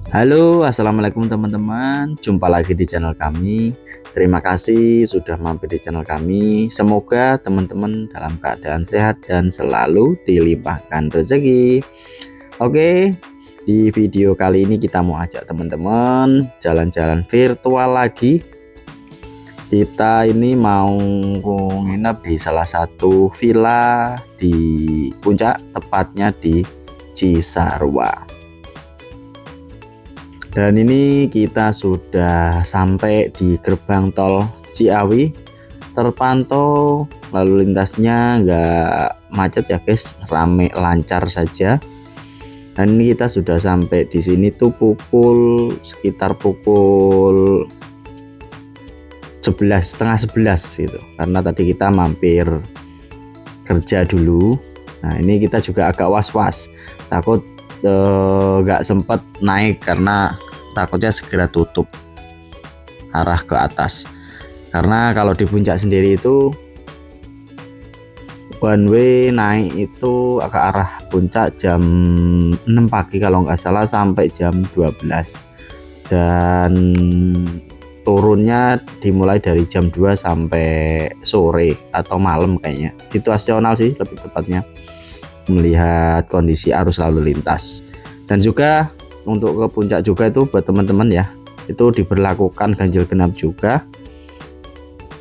Halo, assalamualaikum teman-teman. Jumpa lagi di channel kami. Terima kasih sudah mampir di channel kami. Semoga teman-teman dalam keadaan sehat dan selalu dilimpahkan rezeki. Oke, di video kali ini kita mau ajak teman-teman jalan-jalan virtual lagi. Kita ini mau nginep di salah satu villa di Puncak, tepatnya di Cisarua. Dan ini kita sudah sampai di gerbang tol Ciawi. Terpantau lalu lintasnya nggak macet ya guys, rame lancar saja. Dan ini kita sudah sampai di sini tuh sekitar pukul 11, setengah 11 gitu. Karena tadi kita mampir kerja dulu. Nah ini kita juga agak was-was, takut nggak sempet naik karena takutnya segera tutup arah ke atas. Karena kalau di puncak sendiri itu one way naik itu ke arah puncak jam 6 pagi kalau nggak salah sampai jam 12, dan turunnya dimulai dari jam 2 sampai sore atau malam kayaknya. Situasional sih lebih tepatnya, melihat kondisi arus lalu lintas. Dan juga untuk ke puncak juga itu buat teman-teman ya, itu diberlakukan ganjil genap juga,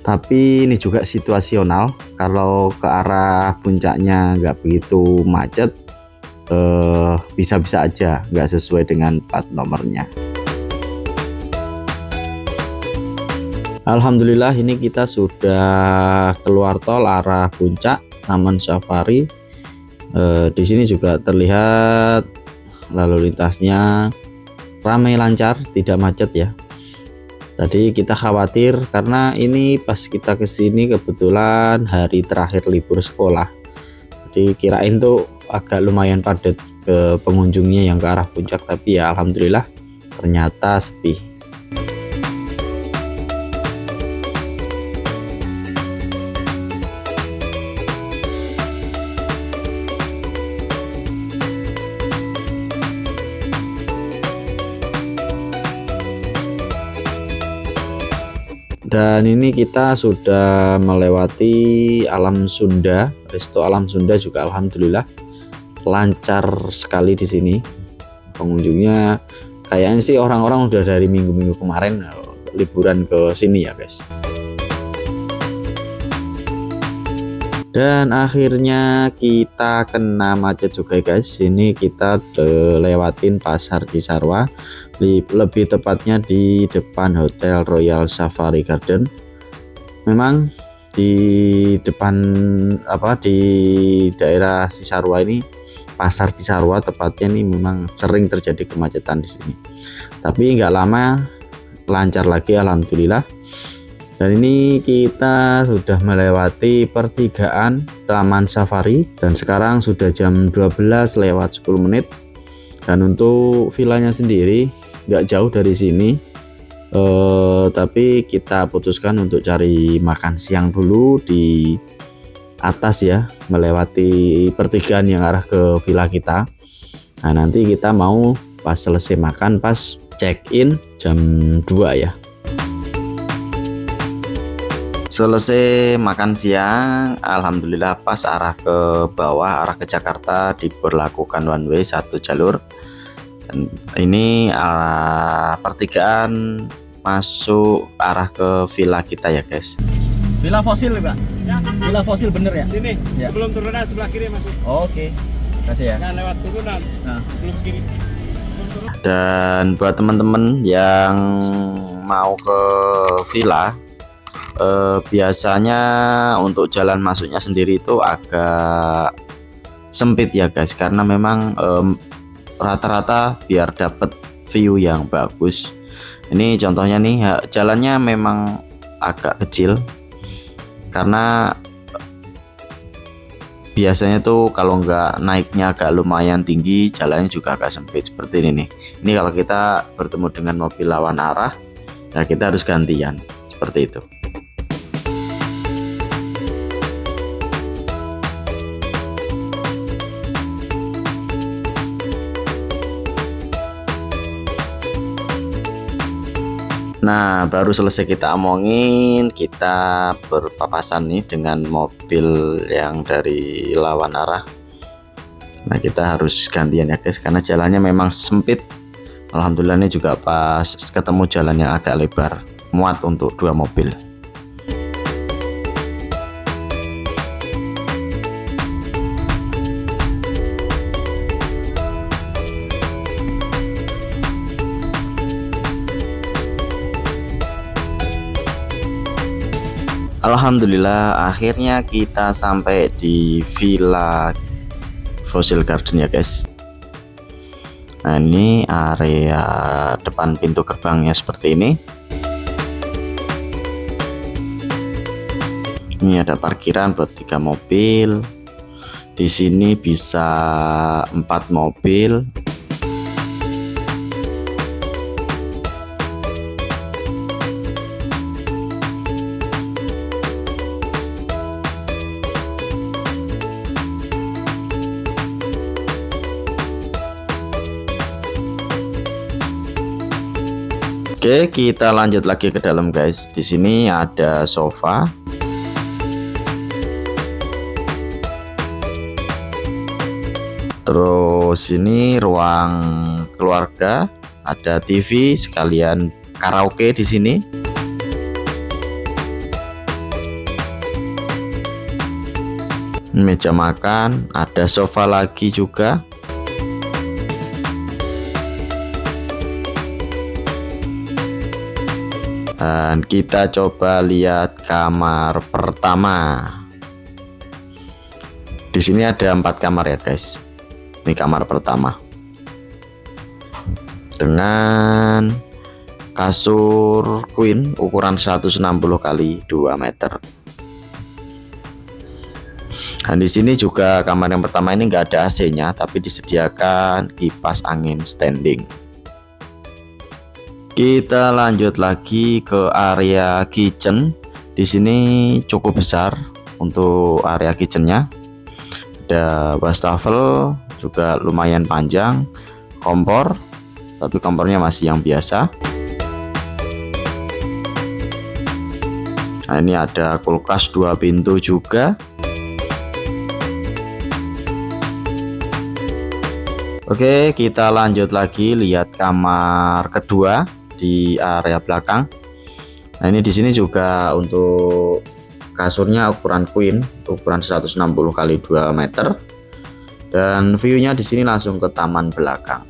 tapi ini juga situasional. Kalau ke arah puncaknya nggak begitu macet, bisa-bisa aja nggak sesuai dengan plat nomornya. Alhamdulillah ini kita sudah keluar tol arah puncak Taman Safari. Di sini juga terlihat lalu lintasnya ramai lancar, tidak macet ya. Tadi kita khawatir karena ini pas kita kesini kebetulan hari terakhir libur sekolah, jadi kirain tuh agak lumayan padat ke pengunjungnya yang ke arah puncak, tapi ya alhamdulillah ternyata sepi. Dan ini kita sudah melewati Alam Sunda, Resto Alam Sunda juga alhamdulillah lancar sekali di sini. Pengunjungnya kayaknya sih orang-orang udah dari minggu-minggu kemarin liburan ke sini ya guys. Dan akhirnya kita kena macet juga guys. Ini kita lewatin pasar Cisarua, lebih tepatnya di depan Hotel Royal Safari Garden. Memang di depan di daerah Cisarua ini, pasar Cisarua tepatnya, ini memang sering terjadi kemacetan di sini. Tapi nggak lama lancar lagi alhamdulillah. Dan ini kita sudah melewati pertigaan Taman Safari dan sekarang sudah jam 12 lewat 10 menit. Dan untuk villanya sendiri nggak jauh dari sini, tapi kita putuskan untuk cari makan siang dulu di atas ya, melewati pertigaan yang arah ke villa kita. Nah nanti kita mau pas selesai makan, pas check in jam 2 ya. Selesai makan siang, alhamdulillah pas arah ke bawah, arah ke Jakarta diberlakukan one way satu jalur. Dan ini arah pertigaan masuk arah ke villa kita ya guys. Villa Fosil Pak? Ya. Villa Fosil bener ya? Sini, ya. Sebelum turunan sebelah kiri masuk. Oke. Kasih ya. Nah, lewat turunan. Nah. Belum kiri. Dan buat teman-teman yang mau ke villa, biasanya untuk jalan masuknya sendiri itu agak sempit ya guys, karena memang rata-rata biar dapat view yang bagus. Ini contohnya nih, jalannya memang agak kecil karena biasanya tuh kalau nggak naiknya agak lumayan tinggi, jalannya juga agak sempit seperti ini nih. Ini kalau kita bertemu dengan mobil lawan arah, nah kita harus gantian seperti itu. Nah, baru selesai kita omongin, kita berpapasan nih dengan mobil yang dari lawan arah. Nah, kita harus gantian ya guys, karena jalannya memang sempit. Alhamdulillah ini juga pas ketemu jalan yang agak lebar, muat untuk 2 mobil. Alhamdulillah akhirnya kita sampai di Villa Fossil Garden ya guys. Nah, ini area depan pintu gerbangnya seperti ini. Ini ada parkiran buat 3 mobil. Di sini bisa 4 mobil. Oke, kita lanjut lagi ke dalam guys. Di sini ada sofa. Terus ini ruang keluarga, ada TV sekalian karaoke di sini. Meja makan, ada sofa lagi juga. Dan kita coba lihat kamar pertama. Di sini ada 4 kamar ya guys. Ini kamar pertama dengan kasur queen ukuran 160 kali 2 meter. Dan di sini juga kamar yang pertama ini enggak ada AC-nya, tapi disediakan kipas angin standing. Kita lanjut lagi ke area kitchen. Di sini cukup besar untuk area kitchennya. Ada wastafel juga lumayan panjang, kompor, tapi kompornya masih yang biasa. Nah, ini ada kulkas 2 pintu juga. Oke, kita lanjut lagi lihat kamar kedua di area belakang. Nah, ini di sini juga untuk kasurnya ukuran queen, ukuran 160 kali 2 meter. Dan view-nya di sini langsung ke taman belakang.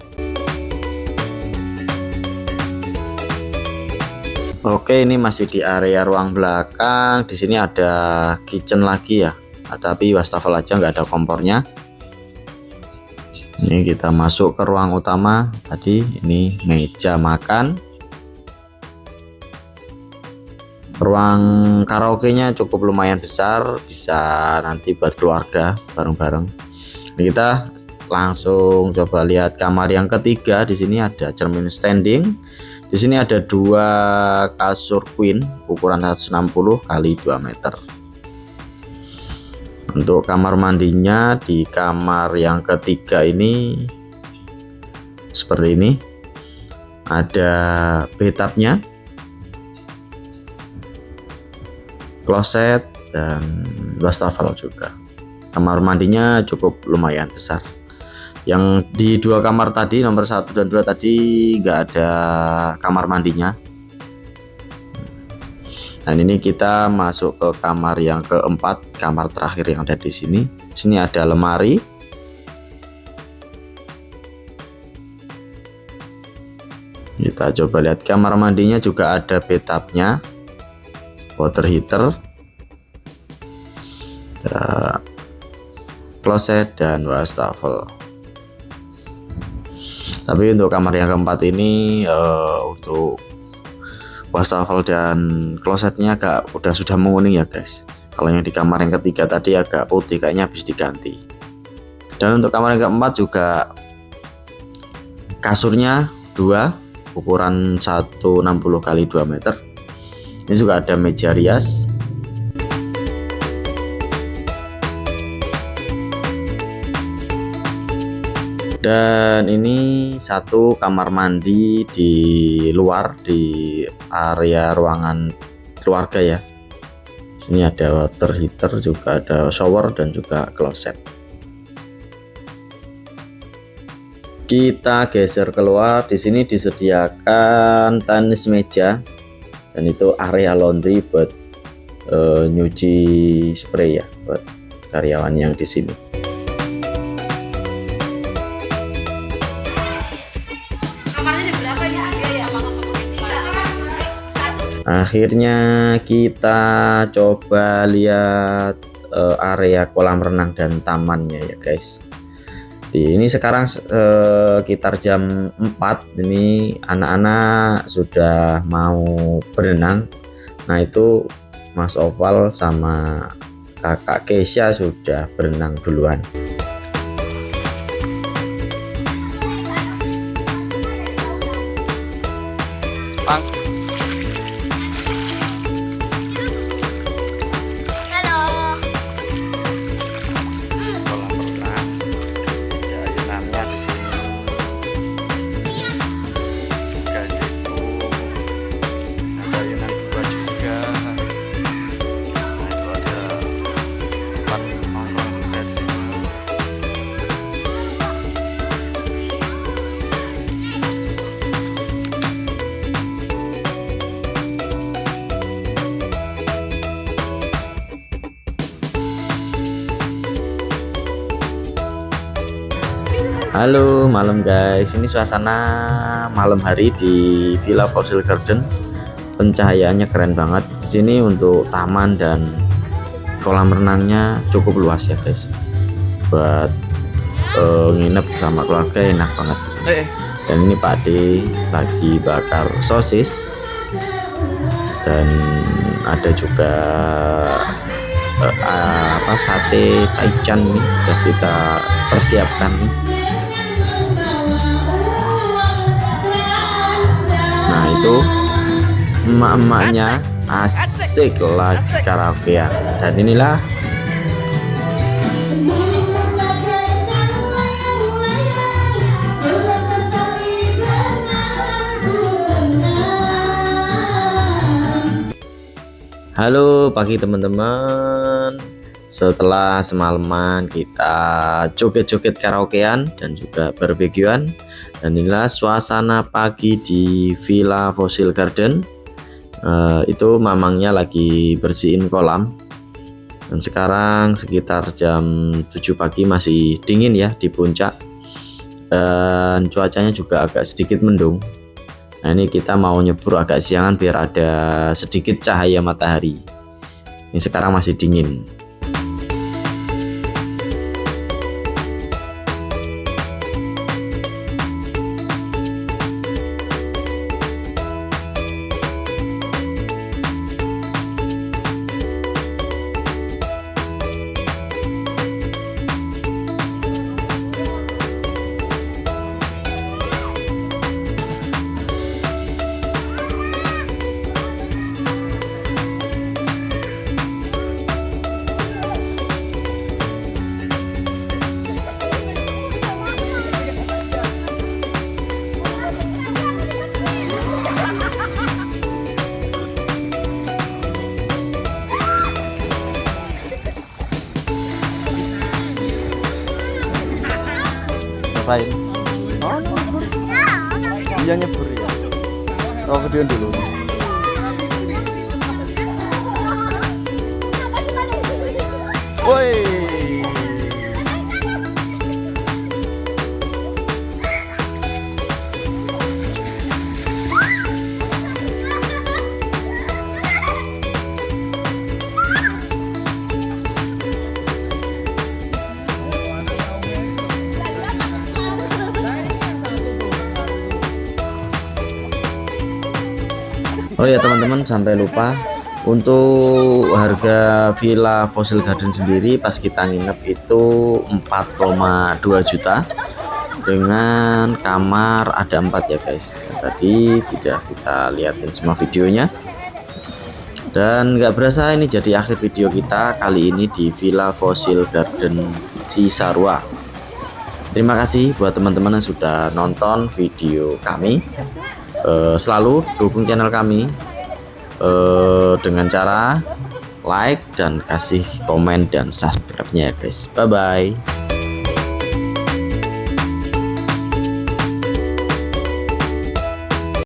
Oke, ini masih di area ruang belakang. Di sini ada kitchen lagi ya. Tapi wastafel aja, nggak ada kompornya. Ini kita masuk ke ruang utama. Tadi ini meja makan. Ruang karaoke-nya cukup lumayan besar, bisa nanti buat keluarga bareng-bareng. Kita langsung coba lihat kamar yang ketiga. Di sini ada cermin standing. Di sini ada 2 kasur queen ukuran 160 kali 2 meter. Untuk kamar mandinya di kamar yang ketiga ini seperti ini. Ada bathtubnya, kloset, dan wastafel juga. Kamar mandinya cukup lumayan besar. Yang di 2 kamar tadi, nomor 1 dan 2 tadi nggak ada kamar mandinya. Dan ini kita masuk ke kamar yang keempat, kamar terakhir yang ada di sini. Di sini ada lemari. Kita coba lihat kamar mandinya, juga ada bathtubnya, water heater, kloset, dan wastafel. Tapi untuk kamar yang keempat ini untuk wastafel dan klosetnya sudah menguning ya guys. Kalau yang di kamar yang ketiga tadi agak putih, kayaknya habis diganti. Dan untuk kamar yang keempat juga kasurnya 2 ukuran 160 kali 2 meter. Ini juga ada meja rias. Dan ini satu kamar mandi di luar di area ruangan keluarga ya. Sini ada water heater, juga ada shower dan juga kloset. Kita geser keluar, di sini disediakan tenis meja dan itu area laundry buat nyuci spray ya buat karyawan yang di sini. Akhirnya kita coba lihat area kolam renang dan tamannya ya guys. Ini sekarang sekitar jam 4, ini anak-anak sudah mau berenang. Nah itu Mas Oval sama kakak Keisha sudah berenang duluan. Halo malam guys, ini suasana malam hari di Villa Fossil Garden. Pencahayaannya keren banget. Di sini untuk taman dan kolam renangnya cukup luas ya guys. Buat nginep sama keluarga enak banget di sini. Dan ini Pak D lagi bakar sosis. Dan ada juga sate taichan nih udah kita persiapkan nih. Nah itu emak-emaknya asik lagi karaokean. Dan inilah halo pagi teman-teman. Setelah semalaman kita joget-joget karaokean dan juga barbekyuan, dan inilah suasana pagi di Villa Fossil Garden. Itu mamangnya lagi bersihin kolam. Dan sekarang sekitar jam 7 pagi, masih dingin ya di puncak. Dan cuacanya juga agak sedikit mendung. Nah ini kita mau nyebur agak siangan biar ada sedikit cahaya matahari. Ini sekarang masih dingin. Ngapain? Oh, nyebur. Iya nyebur ya. Oh, kemudian dulu. Woi. Oh ya teman-teman, sampai lupa, untuk harga Villa Fossil Garden sendiri pas kita nginep itu 4,2 juta dengan kamar ada 4 ya guys. Tadi tidak kita liatin semua videonya, dan nggak berasa ini jadi akhir video kita kali ini di Villa Fossil Garden Cisarua. Terima kasih buat teman-teman yang sudah nonton video kami. Selalu dukung channel kami dengan cara like dan kasih komen dan subscribe-nya ya guys. Bye bye.